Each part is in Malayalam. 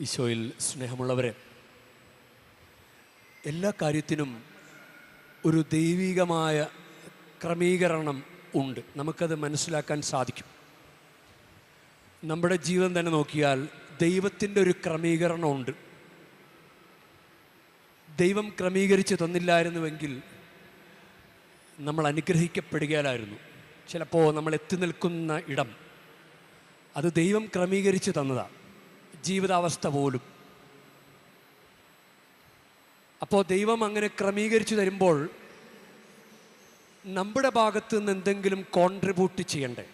ഈശോയിൽ സ്നേഹമുള്ളവരെ, എല്ലാ കാര്യത്തിനും ഒരു ദൈവികമായ ക്രമീകരണം ഉണ്ട്. നമുക്കത് മനസ്സിലാക്കാൻ സാധിക്കും. നമ്മുടെ ജീവൻ തന്നെ നോക്കിയാൽ ദൈവത്തിൻ്റെ ഒരു ക്രമീകരണമുണ്ട്. ദൈവം ക്രമീകരിച്ച് തന്നില്ലായിരുന്നുവെങ്കിൽ നമ്മൾ അനുഗ്രഹിക്കപ്പെടുകയില്ലായിരുന്നു. ചിലപ്പോൾ നമ്മൾ എത്തി നിൽക്കുന്ന ഇടം അത് ദൈവം ക്രമീകരിച്ച് തന്നതാണ്, ജീവിതാവസ്ഥ പോലും. അപ്പോൾ ദൈവം അങ്ങനെ ക്രമീകരിച്ചു തരുമ്പോൾ നമ്മുടെ ഭാഗത്ത് നിന്ന് എന്തെങ്കിലും കോൺട്രിബ്യൂട്ട് ചെയ്യണ്ടേ?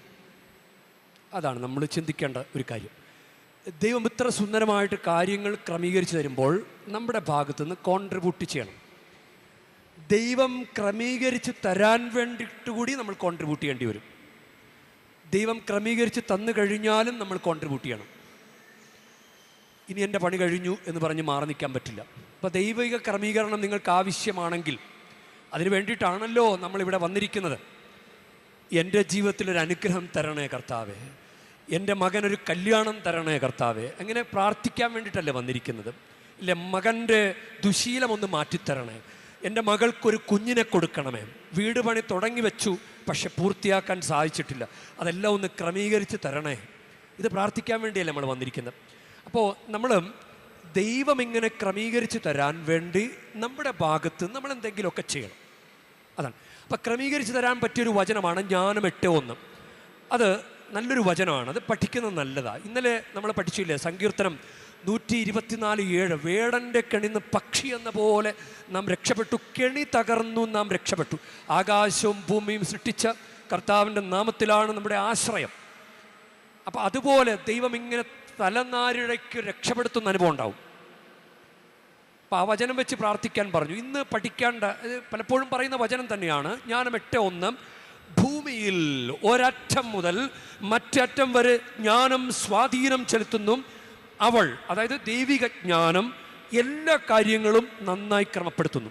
അതാണ് നമ്മൾ ചിന്തിക്കേണ്ട ഒരു കാര്യം. ദൈവം ഇത്ര സുന്ദരമായിട്ട് കാര്യങ്ങൾ ക്രമീകരിച്ചു തരുമ്പോൾ നമ്മുടെ ഭാഗത്ത് നിന്ന് കോൺട്രിബ്യൂട്ട് ചെയ്യണം. ദൈവം ക്രമീകരിച്ച് തരാൻ വേണ്ടിയിട്ട് കൂടി നമ്മൾ കോൺട്രിബ്യൂട്ട് ചെയ്യേണ്ടി വരും. ദൈവം ക്രമീകരിച്ച് തന്നു കഴിഞ്ഞാലും നമ്മൾ കോൺട്രിബ്യൂട്ട് ചെയ്യണം. ഇനി എൻ്റെ പണി കഴിഞ്ഞു എന്ന് പറഞ്ഞ് മാറി നിൽക്കാൻ പറ്റില്ല. അപ്പോൾ ദൈവിക ക്രമീകരണം നിങ്ങൾക്ക് ആവശ്യമാണെങ്കിൽ അതിന് വേണ്ടിയിട്ടാണല്ലോ നമ്മളിവിടെ വന്നിരിക്കുന്നത്. എൻ്റെ ജീവിതത്തിലൊരു അനുഗ്രഹം തരണേ കർത്താവേ, എൻ്റെ മകനൊരു കല്യാണം തരണേ കർത്താവേ, അങ്ങനെ പ്രാർത്ഥിക്കാൻ വേണ്ടിയിട്ടല്ലേ വന്നിരിക്കുന്നത്. ഇല്ലേ, മകൻ്റെ ദുശീലമൊന്ന് മാറ്റിത്തരണേ, എൻ്റെ മകൾക്കൊരു കുഞ്ഞിനെ കൊടുക്കണമേ, വീട് പണി തുടങ്ങി വെച്ചു പക്ഷെ പൂർത്തിയാക്കാൻ സാധിച്ചിട്ടില്ല, അതെല്ലാം ഒന്ന് ക്രമീകരിച്ച് തരണേ. ഇത് പ്രാർത്ഥിക്കാൻ വേണ്ടിയല്ലേ നമ്മൾ വന്നിരിക്കുന്നത്. അപ്പോൾ നമ്മൾ ദൈവം ഇങ്ങനെ ക്രമീകരിച്ച് തരാൻ വേണ്ടി നമ്മുടെ ഭാഗത്ത് നമ്മൾ എന്തെങ്കിലുമൊക്കെ ചെയ്യണം. അതാണ്. അപ്പോൾ ക്രമീകരിച്ച് തരാൻ പറ്റിയൊരു വചനമാണ് ജ്ഞാനം 8:1. അത് നല്ലൊരു വചനമാണ്, അത് പഠിക്കുന്നത് നല്ലതാണ്. ഇന്നലെ നമ്മൾ പഠിച്ചില്ലേ, സങ്കീർത്തനം 124:7, വേടൻ്റെ കെണിന്ന് പക്ഷി എന്ന പോലെ നാം രക്ഷപ്പെട്ടു, കെണി തകർന്നു നാം രക്ഷപ്പെട്ടു, ആകാശവും ഭൂമിയും സൃഷ്ടിച്ച കർത്താവിൻ്റെ നാമത്തിലാണ് നമ്മുടെ ആശ്രയം. അപ്പം അതുപോലെ ദൈവം ഇങ്ങനെ തലനാരിഴയ്ക്ക് രക്ഷപ്പെടുത്തുന്ന അനുഭവം ഉണ്ടാവും. അപ്പം ആ വചനം വെച്ച് പ്രാർത്ഥിക്കാൻ പറഞ്ഞു. ഇന്ന് പഠിക്കേണ്ട, പലപ്പോഴും പറയുന്ന വചനം തന്നെയാണ് ജ്ഞാനം 8:1. ഭൂമിയിൽ ഒരറ്റം മുതൽ മറ്ററ്റം വരെ ജ്ഞാനം സ്വാധീനം ചെലുത്തുന്നു അവൾ, അതായത് ദൈവിക ജ്ഞാനം എല്ലാ കാര്യങ്ങളും നന്നായി ക്രമപ്പെടുത്തുന്നു.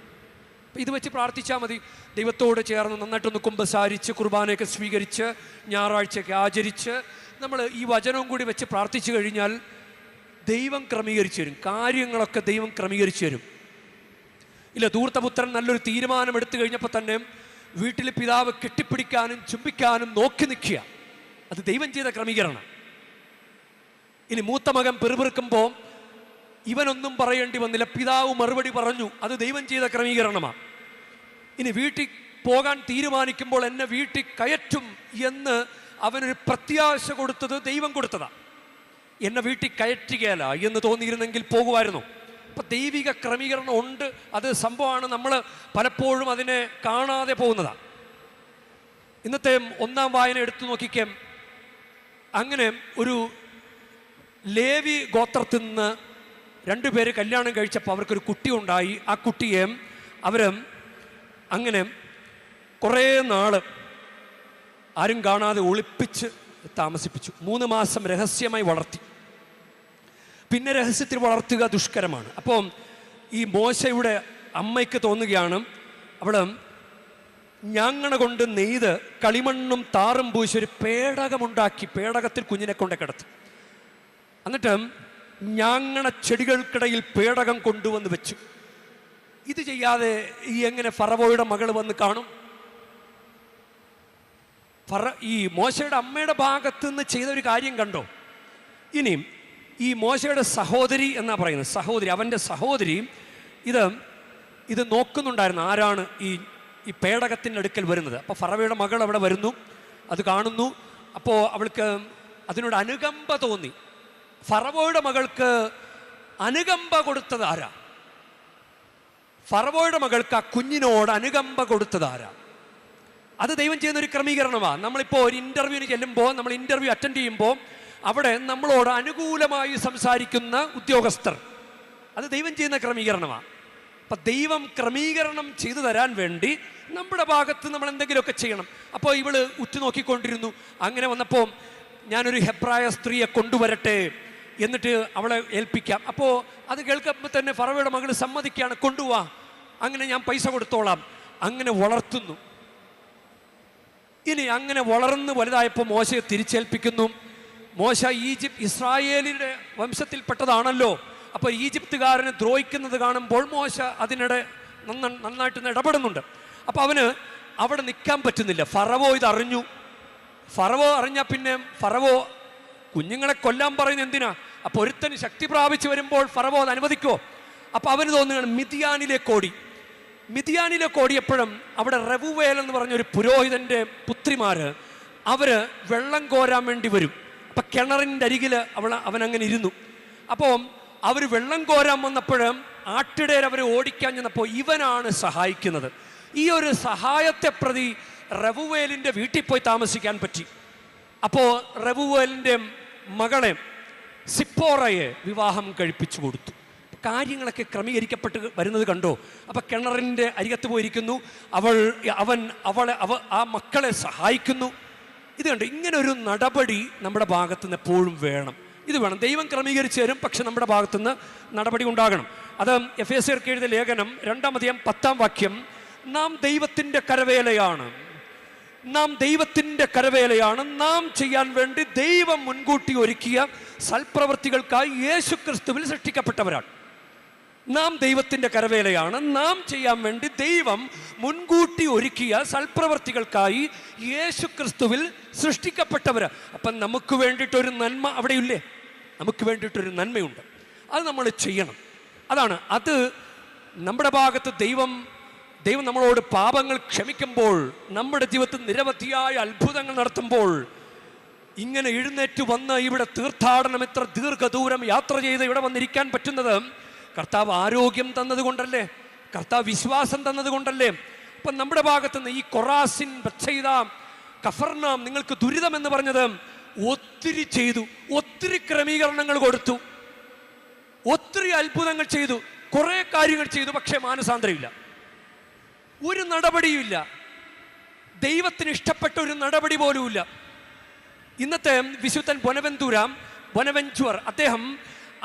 ഇത് വെച്ച് പ്രാർത്ഥിച്ചാൽ മതി. ദൈവത്തോട് ചേർന്ന് നന്നായിട്ടൊന്ന് കുമ്പസാരിച്ച് കുർബാനയൊക്കെ സ്വീകരിച്ച് ഞായറാഴ്ചയൊക്കെ ആചരിച്ച് നമ്മൾ ഈ വചനവും കൂടി വെച്ച് പ്രാർത്ഥിച്ചു കഴിഞ്ഞാൽ ദൈവം ക്രമീകരിച്ചു തരും. കാര്യങ്ങളൊക്കെ ദൈവം ക്രമീകരിച്ചു തരും. ഇല്ല, ധൂർത്തപുത്രൻ നല്ലൊരു തീരുമാനം എടുത്തു കഴിഞ്ഞപ്പോൾ തന്നെ വീട്ടിൽ പിതാവ് കെട്ടിപ്പിടിക്കാനും ചുംബിക്കാനും നോക്കി നിൽക്കുക, അത് ദൈവം ചെയ്ത ക്രമീകരണം. ഇനി മൂത്ത മകൻ പെറുപിറുക്കുമ്പോൾ ഇവനൊന്നും പറയേണ്ടി വന്നില്ല, പിതാവ് മറുപടി പറഞ്ഞു, അത് ദൈവം ചെയ്ത ക്രമീകരണമാണ്. ഇനി വീട്ടിൽ പോകാൻ തീരുമാനിക്കുമ്പോൾ എന്നെ വീട്ടിൽ കയറ്റും എന്ന് അവനൊരു പ്രത്യാശ കൊടുത്തത് ദൈവം കൊടുത്തതാണ്. എന്നെ വീട്ടിൽ കയറ്റുകയല്ല എന്ന് തോന്നിയിരുന്നെങ്കിൽ പോകുമായിരുന്നു. അപ്പം ദൈവിക ക്രമീകരണം ഉണ്ട്, അത് സംഭവമാണ്. നമ്മൾ പലപ്പോഴും അതിനെ കാണാതെ പോകുന്നതാണ്. ഇന്നത്തെ 1-ാം വായന എടുത്തു നോക്കിക്കേ. അങ്ങനെ ഒരു ലേവി ഗോത്രത്തിൽ നിന്ന് 2 പേര് കല്യാണം കഴിച്ചപ്പോൾ അവർക്കൊരു കുട്ടി ഉണ്ടായി. ആ കുട്ടിയെ അവർ അങ്ങനെ കുറേ നാൾ ആരും കാണാതെ ഒളിപ്പിച്ച് താമസിപ്പിച്ചു. 3 മാസം രഹസ്യമായി വളർത്തി. പിന്നെ രഹസ്യത്തിൽ വളർത്തുക ദുഷ്കരമാണ്. അപ്പോൾ ഈ മോശയുടെ അമ്മയ്ക്ക് തോന്നുകയാണ്, അവൾ ഞാങ്ങണ കൊണ്ട് നെയ്ത് കളിമണ്ണും താറും പൂശി ഒരു പേടകമുണ്ടാക്കി പേടകത്തിൽ കുഞ്ഞിനെ കൊണ്ട് കിടത്തി. എന്നിട്ട് ഞാങ്ങണ ചെടികൾക്കിടയിൽ പേടകം കൊണ്ടുവന്ന് വെച്ചു. ഇത് ചെയ്യാതെ ഈ എങ്ങനെ ഫറവോയുടെ മകൾ വന്ന് കാണും? ഈ മോശയുടെ അമ്മയുടെ ഭാഗത്ത് നിന്ന് ചെയ്ത ഒരു കാര്യം കണ്ടോ? ഇനി ഈ മോശയുടെ സഹോദരി എന്നാ പറയുന്നത്, സഹോദരി, അവൻ്റെ സഹോദരി ഇത് നോക്കുന്നുണ്ടായിരുന്നു, ആരാണ് ഈ പേടകത്തിൻ്റെ അടുക്കൽ വരുന്നത്. അപ്പോൾ ഫറവയുടെ മകൾ അവിടെ വരുന്നു, അത് കാണുന്നു. അപ്പോൾ അവൾക്ക് അതിനോട് അനുകമ്പ തോന്നി. ഫറവോയുടെ മകൾക്ക് അനുകമ്പ കൊടുത്തത് ആരാ? ഫറവോയുടെ മകൾക്ക് ആ കുഞ്ഞിനോട് അനുകമ്പ കൊടുത്തത് ആരാ? അത് ദൈവം ചെയ്യുന്ന ഒരു ക്രമീകരണമാണ്. നമ്മളിപ്പോൾ ഒരു ഇൻ്റർവ്യൂവിന് ചെല്ലുമ്പോൾ, നമ്മൾ ഇൻ്റർവ്യൂ അറ്റൻഡ് ചെയ്യുമ്പോൾ അവിടെ നമ്മളോട് അനുകൂലമായി സംസാരിക്കുന്ന ഉദ്യോഗസ്ഥർ, അത് ദൈവം ചെയ്യുന്ന ക്രമീകരണമാണ്. അപ്പം ദൈവം ക്രമീകരണം ചെയ്തു തരാൻ വേണ്ടി നമ്മുടെ ഭാഗത്ത് നമ്മൾ എന്തെങ്കിലുമൊക്കെ ചെയ്യണം. അപ്പോൾ ഇവള് ഉറ്റുനോക്കിക്കൊണ്ടിരുന്നു. അങ്ങനെ വന്നപ്പോൾ ഞാനൊരു ഹെബ്രായ സ്ത്രീയെ കൊണ്ടുവരട്ടെ, എന്നിട്ട് അവളെ ഏൽപ്പിക്കാം. അപ്പോൾ അത് കേൾക്കുമ്പോൾ തന്നെ ഫറവോയുടെ മകൾ സമ്മതിക്കുകയാണ്, കൊണ്ടുപോവാ, അങ്ങനെ ഞാൻ പൈസ കൊടുത്തോളാം. അങ്ങനെ വളർത്തുന്നു. ഇനി അങ്ങനെ വളർന്ന് വലുതായപ്പോൾ മോശയെ തിരിച്ചേൽപ്പിക്കുന്നു. മോശ ഇസ്രായേലിൻ്റെ വംശത്തിൽപ്പെട്ടതാണല്ലോ. അപ്പോൾ ഈജിപ്തുകാരനെ ദ്രോഹിക്കുന്നത് കാണുമ്പോൾ മോശ അതിനിടെ നന്നായിട്ട് ഇടപെടുന്നുണ്ട്. അപ്പോൾ അവന് അവിടെ നിൽക്കാൻ പറ്റുന്നില്ല. ഫറവോ ഇതറിഞ്ഞു. ഫറവോ അറിഞ്ഞാൽ പിന്നെ ഫറവോ കുഞ്ഞുങ്ങളെ കൊല്ലാൻ പറയുന്നത് എന്തിനാ? അപ്പോൾ ഒരുത്തന് ശക്തി പ്രാപിച്ച് വരുമ്പോൾ ഫറവോ അത് അനുവദിക്കുമോ? അപ്പോൾ അവന് തോന്നുകയാണ് മിതിയാനിലേക്ക് ഓടിയപ്പോഴും അവിടെ റെവുവേൽ എന്ന് പറഞ്ഞൊരു പുരോഹിതൻ്റെ പുത്രിമാർ അവർ വെള്ളം കോരാൻ വേണ്ടി വരും. അപ്പം കിണറിൻ്റെ അരികിൽ അവൻ അങ്ങനെ ഇരുന്നു. അപ്പോൾ അവർ വെള്ളം കോരാൻ വന്നപ്പോഴും ആട്ടിടയർ അവർ ഓടിക്കാൻ ചെന്നപ്പോൾ ഇവനാണ് സഹായിക്കുന്നത്. ഈ ഒരു സഹായത്തെ പ്രതി റെവുവേലിൻ്റെ വീട്ടിൽ പോയി താമസിക്കാൻ പറ്റി. അപ്പോൾ റെവുവേലിൻ്റെ മകളെ സിപ്പോറയെ വിവാഹം കഴിപ്പിച്ചു കൊടുത്തു. കാര്യങ്ങളൊക്കെ ക്രമീകരിക്കപ്പെട്ട് വരുന്നത് കണ്ടോ? അപ്പം കിണറിൻ്റെ അരികത്ത് പോയിരിക്കുന്നു, അവളെ ആ മക്കളെ സഹായിക്കുന്നു. ഇത് കണ്ടോ? ഇങ്ങനൊരു നടപടി നമ്മുടെ ഭാഗത്തുനിന്ന് എപ്പോഴും വേണം. ഇത് വേണം. ദൈവം ക്രമീകരിച്ചു തരും, പക്ഷെ നമ്മുടെ ഭാഗത്തുനിന്ന് നടപടി ഉണ്ടാകണം. അത് എഫേസ്യർക്ക് എഴുതിയ ലേഖനം 2-ാം അധ്യായം 10-ാം വാക്യം, നാം ദൈവത്തിൻ്റെ കരവേലയാണ്, നാം ചെയ്യാൻ വേണ്ടി ദൈവം മുൻകൂട്ടി ഒരുക്കിയ സൽപ്രവൃത്തികൾക്കായി യേശുക്രിസ്തുവിൽ സൃഷ്ടിക്കപ്പെട്ടവരാണ്. നാം ദൈവത്തിൻ്റെ കരവേലയാണ്, നാം ചെയ്യാൻ വേണ്ടി ദൈവം മുൻകൂട്ടി ഒരുക്കിയ സൽപ്രവൃത്തികൾക്കായി യേശുക്രിസ്തുവിൽ സൃഷ്ടിക്കപ്പെട്ടവരാ. അപ്പം നമുക്ക് വേണ്ടിയിട്ടൊരു നന്മ അവിടെയില്ലേ? നമുക്ക് വേണ്ടിയിട്ടൊരു നന്മയുണ്ട്, അത് നമ്മൾ ചെയ്യണം. അത് നമ്മുടെ ഭാഗത്ത് ദൈവം നമ്മളോട് പാപങ്ങൾ ക്ഷമിക്കുമ്പോൾ, നമ്മുടെ ജീവിതത്തിൽ നിരവധിയായ അത്ഭുതങ്ങൾ നടത്തുമ്പോൾ, ഇങ്ങനെ എഴുന്നേറ്റ് വന്ന് ഇവിടെ തീർത്ഥാടനം എത്ര ദീർഘദൂരം യാത്ര ചെയ്ത് ഇവിടെ വന്നിരിക്കാൻ പറ്റുന്നത് കർത്താവ് ആരോഗ്യം തന്നതുകൊണ്ടല്ലേ? കർത്താവ് വിശ്വാസം തന്നതുകൊണ്ടല്ലേ? അപ്പം നമ്മുടെ ഭാഗത്തുനിന്ന് ഈ കൊറാസിൻ, ബത്സയിദ, കഫർനാം നിങ്ങൾക്ക് ദുരിതം എന്ന് പറഞ്ഞത് ഒത്തിരി ചെയ്തു, ഒത്തിരി ക്രമീകരണങ്ങൾ കൊടുത്തു, ഒത്തിരി അത്ഭുതങ്ങൾ ചെയ്തു, കുറേ കാര്യങ്ങൾ ചെയ്തു, പക്ഷേ മാനസാന്തരമില്ല, ഒരു നടപടിയുമില്ല. ദൈവത്തിന് ഇഷ്ടപ്പെട്ട ഒരു നടപടി പോലുമില്ല. ഇന്നത്തെ വിശുദ്ധൻ ബൊനവെഞ്ചുവർ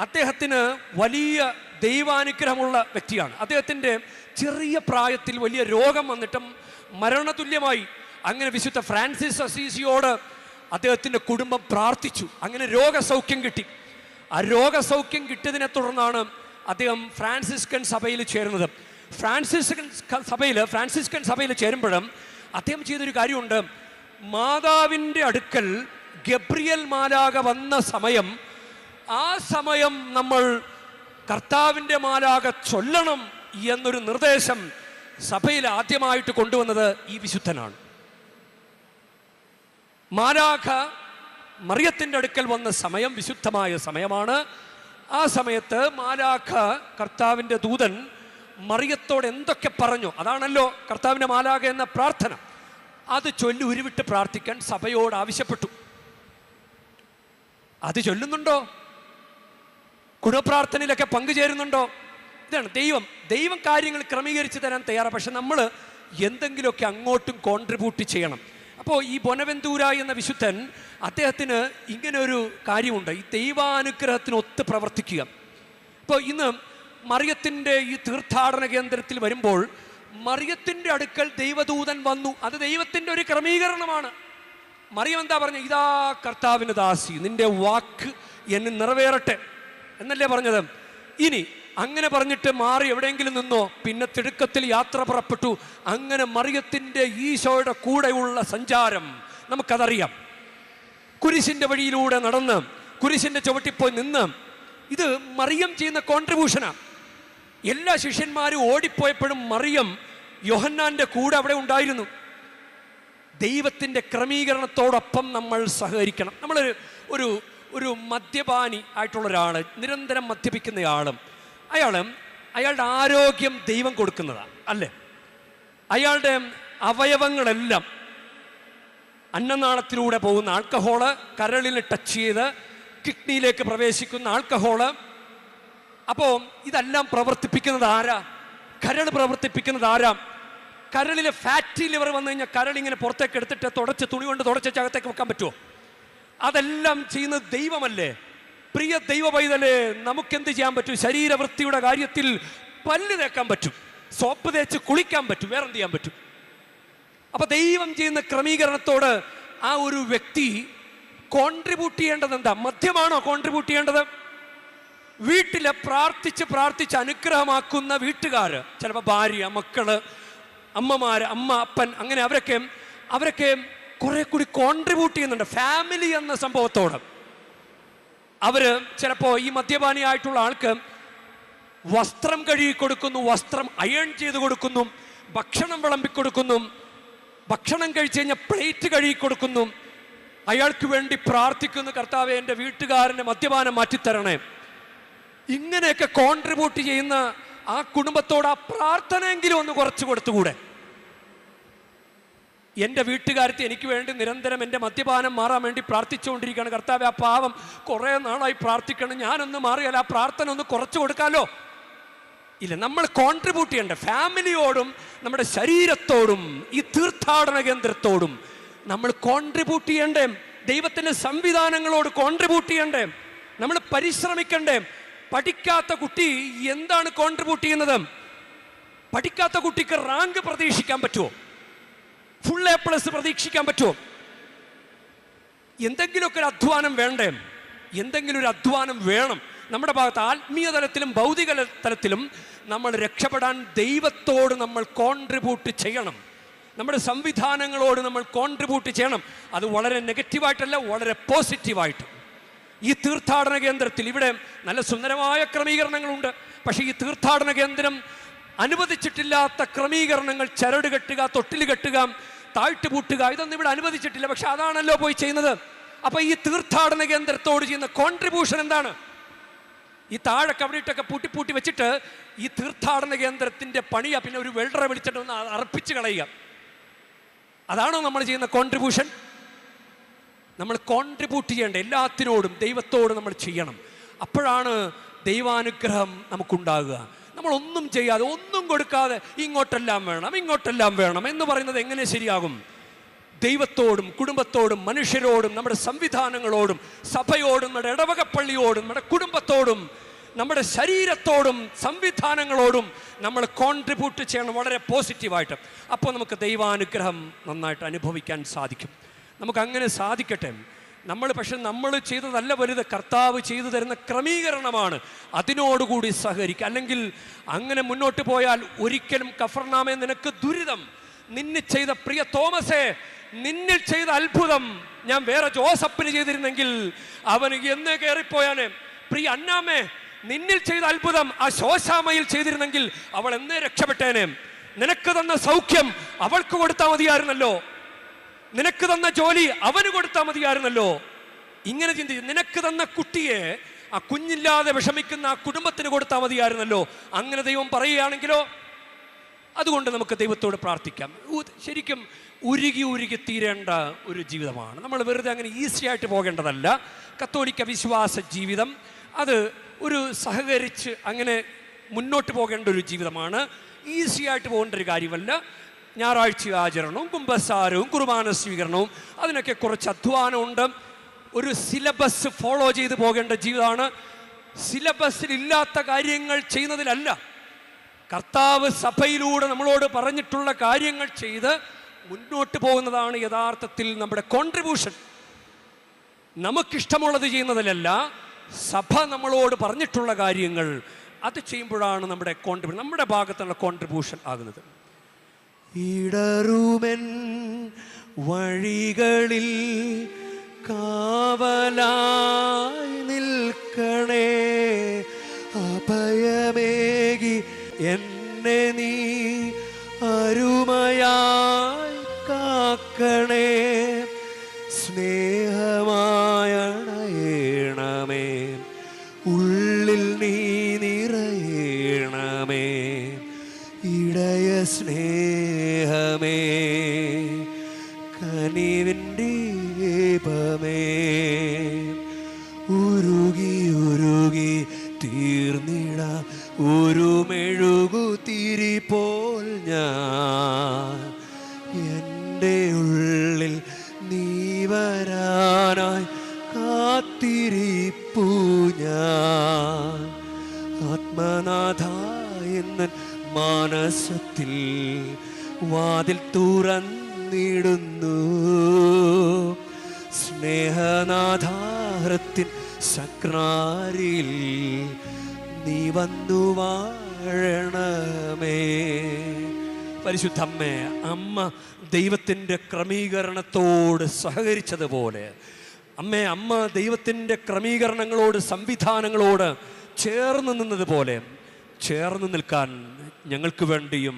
അദ്ദേഹത്തിന് വലിയ ദൈവാനുഗ്രഹമുള്ള വ്യക്തിയാണ്. അദ്ദേഹത്തിൻ്റെ ചെറിയ പ്രായത്തിൽ വലിയ രോഗം വന്നിട്ടും മരണതുല്യമായി. അങ്ങനെ വിശുദ്ധ ഫ്രാൻസിസ് അസീസിയോട് അദ്ദേഹത്തിൻ്റെ കുടുംബം പ്രാർത്ഥിച്ചു. അങ്ങനെ രോഗസൗഖ്യം കിട്ടി. ആ രോഗസൗഖ്യം കിട്ടിയതിനെ തുടർന്നാണ് അദ്ദേഹം ഫ്രാൻസിസ്കൻ സഭയിൽ ചേർന്നത്. ഫ്രാൻസിസ്കൻ സഭയിൽ ചേരുമ്പോഴും അദ്ദേഹം ചെയ്തൊരു കാര്യമുണ്ട്. മാതാവിൻ്റെ അടുക്കൽ ഗബ്രിയേൽ മാലാഖ വന്ന സമയം, ആ സമയം നമ്മൾ കർത്താവിൻ്റെ മാലാഖ ചൊല്ലണം എന്നൊരു നിർദ്ദേശം സഭയിൽ ആദ്യമായിട്ട് കൊണ്ടുവന്നത് ഈ വിശുദ്ധനാണ്. മാലാഖ മറിയത്തിൻ്റെ അടുക്കൽ വന്ന സമയം വിശുദ്ധമായ സമയമാണ്. ആ സമയത്ത് മാലാഖ, കർത്താവിൻ്റെ ദൂതൻ മറിയത്തോട് എന്തൊക്കെ പറഞ്ഞു, അതാണല്ലോ കർത്താവിൻ്റെ മാലാഖ എന്ന പ്രാർത്ഥന, അത് ചൊല്ലി ഉരുവിട്ട് പ്രാർത്ഥിക്കാൻ സഭയോട് ആവശ്യപ്പെട്ടു. അത് ചൊല്ലുന്നുണ്ടോ? കുടപ്രാർത്ഥനയിലൊക്കെ പങ്കുചേരുന്നുണ്ടോ? ഇതാണ് ദൈവം കാര്യങ്ങൾ ക്രമീകരിച്ച് തരാൻ തയ്യാറാണ്. പക്ഷെ നമ്മൾ എന്തെങ്കിലുമൊക്കെ അങ്ങോട്ടും കോൺട്രിബ്യൂട്ട് ചെയ്യണം. അപ്പോൾ ഈ ബൊനവെന്തൂര എന്ന വിശുദ്ധൻ, അദ്ദേഹത്തിന് ഇങ്ങനെ ഒരു കാര്യമുണ്ട്, ഈ ദൈവാനുഗ്രഹത്തിനൊത്ത് പ്രവർത്തിക്കുക. ഇപ്പോൾ ഇന്ന് മറിയത്തിൻ്റെ ഈ തീർത്ഥാടന കേന്ദ്രത്തിൽ വരുമ്പോൾ മറിയത്തിൻ്റെ അടുക്കൽ ദൈവദൂതൻ വന്നു. അത് ദൈവത്തിൻ്റെ ഒരു ക്രമീകരണമാണ്. മറിയം എന്താ പറഞ്ഞത്? ഇതാ കർത്താവിന് ദാസി, നിന്റെ വാക്ക് എന്നെ നിറവേറട്ടെ എന്നല്ലേ പറഞ്ഞത്. ഇനി അങ്ങനെ പറഞ്ഞിട്ട് മാറി എവിടെയെങ്കിലും നിന്നോ? പിന്നെ തിടുക്കത്തിൽ യാത്ര പുറപ്പെട്ടു. അങ്ങനെ മറിയത്തിൻ്റെ ഈശോയുടെ കൂടെയുള്ള സഞ്ചാരം നമുക്കതറിയാം. കുരിശിൻ്റെ വഴിയിലൂടെ നടന്ന് കുരിശിൻ്റെ ചുവട്ടിപ്പോയി നിന്ന്, ഇത് മറിയം ചെയ്യുന്ന കോൺട്രിബ്യൂഷനാണ്. എല്ലാ ശിഷ്യന്മാരും ഓടിപ്പോയപ്പോഴും മറിയം യോഹന്നാൻ്റെ കൂടെ അവിടെ ഉണ്ടായിരുന്നു. ദൈവത്തിൻ്റെ ക്രമീകരണത്തോടൊപ്പം നമ്മൾ സഹകരിക്കണം. ഒരു മദ്യപാനി ആയിട്ടുള്ള ഒരാൾ, നിരന്തരം മദ്യപിക്കുന്നയാളും അയാളുടെ ആരോഗ്യം ദൈവം കൊടുക്കുന്നതാണ് അല്ലേ? അയാളുടെ അവയവങ്ങളെല്ലാം അന്നനാളത്തിലൂടെ പോകുന്ന ആൽക്കഹോള്, കരളിൽ ടച്ച് ചെയ്ത് കിഡ്നിയിലേക്ക് പ്രവേശിക്കുന്ന ആൽക്കഹോള്. അപ്പോൾ ഇതെല്ലാം പ്രവർത്തിപ്പിക്കുന്നത് ആരാ? കരൾ പ്രവർത്തിപ്പിക്കുന്നത് ആരാ? കരളിലെ ഫാറ്റി ലിവർ വന്നു കഴിഞ്ഞാൽ കരളിങ്ങനെ പുറത്തേക്ക് എടുത്തിട്ട് തുണി കൊണ്ട് തുടച്ച് അകത്തേക്ക് വെക്കാൻ പറ്റുമോ? അതെല്ലാം ചെയ്യുന്നത് ദൈവമല്ലേ? പ്രിയ ദൈവ പൈതലേ, നമുക്കെന്ത് ചെയ്യാൻ പറ്റും? ശരീരവൃത്തിയുടെ കാര്യത്തിൽ പല്ല് തേക്കാൻ പറ്റും, സോപ്പ് തേച്ച് കുളിക്കാൻ പറ്റും, വേറെന്ത് ചെയ്യാൻ പറ്റും? അപ്പം ദൈവം ചെയ്യുന്ന ക്രമീകരണത്തോട് ആ ഒരു വ്യക്തി കോൺട്രിബ്യൂട്ട് ചെയ്യേണ്ടത് എന്താ? മദ്യമാണോ കോൺട്രിബ്യൂട്ട് ചെയ്യേണ്ടത്? വീട്ടിലെ പ്രാർത്ഥിച്ച് അനുഗ്രഹമാക്കുന്ന വീട്ടുകാർ, ചിലപ്പോൾ ഭാര്യ, മക്കള്, അമ്മമാര്, അമ്മ, അപ്പൻ, അങ്ങനെ അവരൊക്കെ കുറെ കൂടി കോൺട്രിബ്യൂട്ട് ചെയ്യുന്നുണ്ട് ഫാമിലി എന്ന സംഭവത്തോട്. അവര് ചിലപ്പോൾ ഈ മദ്യപാനിയായിട്ടുള്ള ആൾക്ക് വസ്ത്രം കഴുകി കൊടുക്കുന്നു, വസ്ത്രം അയൺ ചെയ്ത് കൊടുക്കുന്നു, ഭക്ഷണം വിളമ്പിക്കൊടുക്കുന്നു, ഭക്ഷണം കഴിച്ചു കഴിഞ്ഞാൽ പ്ലേറ്റ് കഴുകി കൊടുക്കുന്നു, അയാൾക്ക് വേണ്ടി പ്രാർത്ഥിക്കുന്നു, കർത്താവേ എൻ്റെ വീട്ടുകാരൻ്റെ മദ്യപാനം മാറ്റിത്തരണേ. ഇങ്ങനെയൊക്കെ കോൺട്രിബ്യൂട്ട് ചെയ്യുന്ന ആ കുടുംബത്തോട് ആ പ്രാർത്ഥനയെങ്കിലും ഒന്ന് കുറച്ച് കൊടുത്തുകൂടെ? എൻ്റെ വീട്ടുകാരത്തി എനിക്ക് വേണ്ടി നിരന്തരം എൻ്റെ മദ്യപാനം മാറാൻ വേണ്ടി പ്രാർത്ഥിച്ചുകൊണ്ടിരിക്കുകയാണ്, കർത്താവേ ആ പാവം കുറേ നാളായി പ്രാർത്ഥിക്കണം, ഞാനൊന്ന് മാറിയാൽ ആ പ്രാർത്ഥന ഒന്ന് കുറച്ച് കൊടുക്കാമല്ലോ. ഇല്ല, നമ്മൾ കോൺട്രിബ്യൂട്ട് ചെയ്യണ്ടേ ഫാമിലിയോടും നമ്മുടെ ശരീരത്തോടും ഈ തീർത്ഥാടന കേന്ദ്രത്തോടും നമ്മൾ കോൺട്രിബ്യൂട്ട് ചെയ്യണ്ടേ? ദൈവത്തിൻ്റെ സംവിധാനങ്ങളോട് കോൺട്രിബ്യൂട്ട് ചെയ്യണ്ടേ? നമ്മൾ പരിശ്രമിക്കണ്ടേ? പഠിക്കാത്ത കുട്ടി എന്താണ് കോൺട്രിബ്യൂട്ട് ചെയ്യുന്നത്? പഠിക്കാത്ത കുട്ടിക്ക് റാങ്ക് പ്രതീക്ഷിക്കാൻ പറ്റുമോ? ഫുൾ A+ പ്രതീക്ഷിക്കാൻ പറ്റുമോ? എന്തെങ്കിലുമൊക്കെ ഒരു അധ്വാനം വേണ്ടേ? എന്തെങ്കിലും ഒരു അധ്വാനം വേണം. നമ്മുടെ ഭാഗത്ത് ആത്മീയ തലത്തിലും ഭൗതിക തലത്തിലും നമ്മൾ രക്ഷപ്പെടാൻ ദൈവത്തോട് നമ്മൾ കോൺട്രിബ്യൂട്ട് ചെയ്യണം. നമ്മുടെ സംവിധാനങ്ങളോട് നമ്മൾ കോൺട്രിബ്യൂട്ട് ചെയ്യണം. അത് വളരെ നെഗറ്റീവായിട്ടല്ല, വളരെ പോസിറ്റീവായിട്ട്. ഈ തീർത്ഥാടന കേന്ദ്രത്തിൽ ഇവിടെ നല്ല സുന്ദരമായ ക്രമീകരണങ്ങളുണ്ട്. പക്ഷേ ഈ തീർത്ഥാടന കേന്ദ്രം അനുവദിച്ചിട്ടില്ലാത്ത ക്രമീകരണങ്ങൾ, ചരട് കെട്ടുക, തൊട്ടിൽ കെട്ടുക, താഴ്ത്തു പൂട്ടുക, ഇതൊന്നും ഇവിടെ അനുവദിച്ചിട്ടില്ല. പക്ഷെ അതാണല്ലോ പോയി ചെയ്യുന്നത്. അപ്പൊ ഈ തീർത്ഥാടന കേന്ദ്രത്തോട് ചെയ്യുന്ന കോൺട്രിബ്യൂഷൻ എന്താണ്? ഈ താഴെ കവിടിയിട്ടൊക്കെ പൂട്ടി വെച്ചിട്ട് ഈ തീർത്ഥാടന കേന്ദ്രത്തിന്റെ പണിയാ പിന്നെ ഒരു വെൽഡറെ വിളിച്ചിട്ട് ഒന്ന് അർപ്പിച്ച് കളയുക. അതാണോ നമ്മൾ ചെയ്യുന്ന കോൺട്രിബ്യൂഷൻ? നമ്മൾ കോൺട്രിബ്യൂട്ട് ചെയ്യേണ്ട എല്ലാത്തിനോടും ദൈവത്തോട് നമ്മൾ ചെയ്യണം. അപ്പോഴാണ് ദൈവാനുഗ്രഹം നമുക്കുണ്ടാകുക. നമ്മളൊന്നും ചെയ്യാതെ, ഒന്നും കൊടുക്കാതെ ഇങ്ങോട്ടെല്ലാം വേണം എന്ന് പറയുന്നത് എങ്ങനെ ശരിയാകും? ദൈവത്തോടും കുടുംബത്തോടും മനുഷ്യരോടും നമ്മുടെ സംവിധാനങ്ങളോടും സഭയോടും നമ്മുടെ ഇടവകപ്പള്ളിയോടും നമ്മുടെ കുടുംബത്തോടും നമ്മുടെ ശരീരത്തോടും സംവിധാനങ്ങളോടും നമ്മൾ കോൺട്രിബ്യൂട്ട് ചെയ്യണം വളരെ പോസിറ്റീവായിട്ട്. അപ്പോൾ നമുക്ക് ദൈവാനുഗ്രഹം നന്നായിട്ട് അനുഭവിക്കാൻ സാധിക്കും. നമുക്കങ്ങനെ സാധിക്കട്ടെ. പക്ഷെ നമ്മൾ ചെയ്തതല്ല വലുത്, കർത്താവ് ചെയ്തു തരുന്ന ക്രമീകരണമാണ്. അതിനോടുകൂടി സഹകരിക്കുക. അല്ലെങ്കിൽ അങ്ങനെ മുന്നോട്ട് പോയാൽ ഒരിക്കലും കഫർനാമേ നിനക്ക് ദുരിതം. നിന്നിൽ ചെയ്ത പ്രിയ തോമസേ, നിന്നിൽ ചെയ്ത അത്ഭുതം ഞാൻ വേറെ ജോസഫിന് ചെയ്തിരുന്നെങ്കിൽ അവന് എന്നേ കയറിപ്പോയാനെ. പ്രിയ അന്നാമേ, നിന്നിൽ ചെയ്ത അത്ഭുതം ആ ശോശാമയിൽ ചെയ്തിരുന്നെങ്കിൽ അവൾ എന്നേ രക്ഷപ്പെട്ടേനെ. നിനക്ക് തന്ന സൗഖ്യം അവൾക്ക് കൊടുത്താൽ മതിയായിരുന്നല്ലോ. നിനക്ക് തന്ന ജോലി അവന് കൊടുത്താൽ മതിയായിരുന്നല്ലോ. ഇങ്ങനെ ചിന്തിച്ചു. നിനക്ക് തന്ന കുട്ടിയെ, ആ കുഞ്ഞില്ലാതെ വിഷമിക്കുന്ന ആ കുടുംബത്തിന് കൊടുത്താൽ മതിയായിരുന്നല്ലോ. അങ്ങനെ ദൈവം പറയുകയാണെങ്കിലോ? അതുകൊണ്ട് നമുക്ക് ദൈവത്തോട് പ്രാർത്ഥിക്കാം. ശരിക്കും ഉരുകി തീരേണ്ട ഒരു ജീവിതമാണ്. നമ്മൾ വെറുതെ അങ്ങനെ ഈസി ആയിട്ട് പോകേണ്ടതല്ല. കത്തോലിക്ക വിശ്വാസ ജീവിതം അത് ഒരു സഹകരിച്ച് അങ്ങനെ മുന്നോട്ട് പോകേണ്ട ഒരു ജീവിതമാണ്. ഈസി ആയിട്ട് പോകേണ്ട ഒരു കാര്യമല്ല. ഞായറാഴ്ച ആചരണവും കുമ്പസാരവും കുർബാന സ്വീകരണവും അതിനൊക്കെ കുറച്ച് അധ്വാനമുണ്ട്. ഒരു സിലബസ് ഫോളോ ചെയ്ത് പോകേണ്ട ജീവിതമാണ്. സിലബസിൽ ഇല്ലാത്ത കാര്യങ്ങൾ ചെയ്യുന്നതിലല്ല, കർത്താവ് സഭയിലൂടെ നമ്മളോട് പറഞ്ഞിട്ടുള്ള കാര്യങ്ങൾ ചെയ്ത് മുന്നോട്ട് പോകുന്നതാണ് യഥാർത്ഥത്തിൽ നമ്മുടെ കോൺട്രിബ്യൂഷൻ. നമുക്കിഷ്ടമുള്ളത് ചെയ്യുന്നതിലല്ല, സഭ നമ്മളോട് പറഞ്ഞിട്ടുള്ള കാര്യങ്ങൾ അത് ചെയ്യുമ്പോഴാണ് നമ്മുടെ ഭാഗത്തുള്ള കോൺട്രിബ്യൂഷൻ ആകുന്നത്. ഇടറുമെൻ വഴികളിൽ കാവലായി നിൽക്കണേ, അഭയമേകി എന്നെ നീ അരുമയായി കാക്കണേ, സ്നേഹമായണയണമേ, ഉള്ളിൽ നീ നിറയണമേ, ഇടയ സ്നേഹമേ, കനിവിൻ്റെ ദീപമേ, ഉരുകി തീർന്നിട ഒരു മെഴുകുതിരി പോൽ ഞാൻ, എൻ്റെ ഉള്ളിൽ നീ വരാനായി കാത്തിരിപ്പു ഞാൻ, ആത്മനാഥ എന്ന മാനസത്തിൽ വാതിൽ തുറന്നിടുന്നു, സ്നേഹനാഥ അനാഥാരത്തിൻ സക്രാരിൽ നീ വന്നു വാഴണമേ. പരിശുദ്ധമ്മേ, അമ്മ ദൈവത്തിൻ്റെ ക്രമീകരണത്തോട് സഹകരിച്ചതുപോലെ അമ്മ ദൈവത്തിൻ്റെ ക്രമീകരണങ്ങളോട് സംവിധാനങ്ങളോട് ചേർന്ന് നിന്നതുപോലെ ചേർന്ന് നിൽക്കാൻ ഞങ്ങൾക്ക് വേണ്ടിയും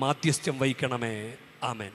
മാധ്യസ്ഥ്യം വഹിക്കണമേ. ആമേൻ.